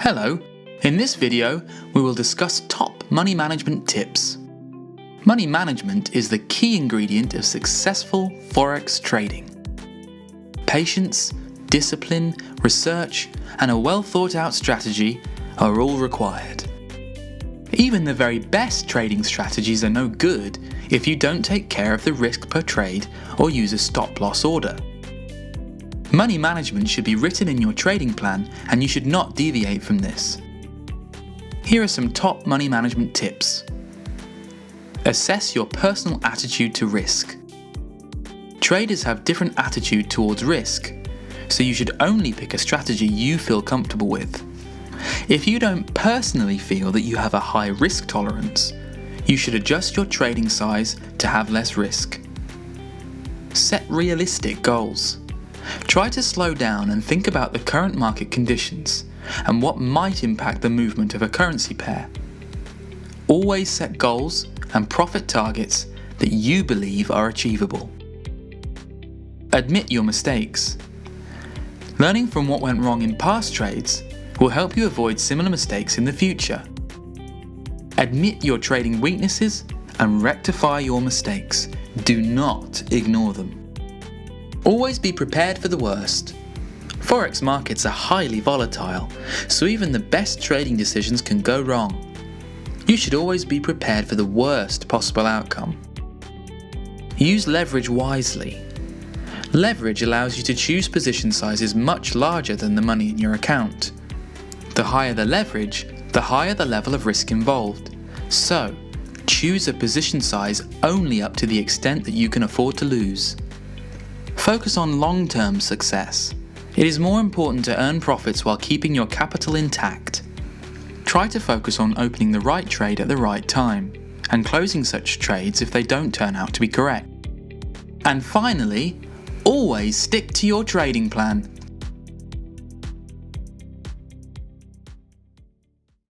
Hello, in this video we will discuss top money management tips. Money management is the key ingredient of successful Forex trading. Patience, discipline, research, and a well thought out strategy are all required. Even the very best trading strategies are no good if you don't take care of the risk per trade or use a stop loss order. Money management should be written in your trading plan, and you should not deviate from this. Here are some top money management tips. Assess your personal attitude to risk. Traders have different attitude towards risk, so you should only pick a strategy you feel comfortable with. If you don't personally feel that you have a high risk tolerance, you should adjust your trading size to have less risk. Set realistic goals. Try to slow down and think about the current market conditions and what might impact the movement of a currency pair. Always set goals and profit targets that you believe are achievable. Admit your mistakes. Learning from what went wrong in past trades will help you avoid similar mistakes in the future. Admit your trading weaknesses and rectify your mistakes. Do not ignore them. Always be prepared for the worst. Forex markets are highly volatile, so even the best trading decisions can go wrong. You should always be prepared for the worst possible outcome. Use leverage wisely. Leverage allows you to choose position sizes much larger than the money in your account. The higher the leverage, the higher the level of risk involved. So, choose a position size only up to the extent that you can afford to lose. Focus on long-term success. It is more important to earn profits while keeping your capital intact. Try to focus on opening the right trade at the right time, and closing such trades if they don't turn out to be correct. And finally, always stick to your trading plan.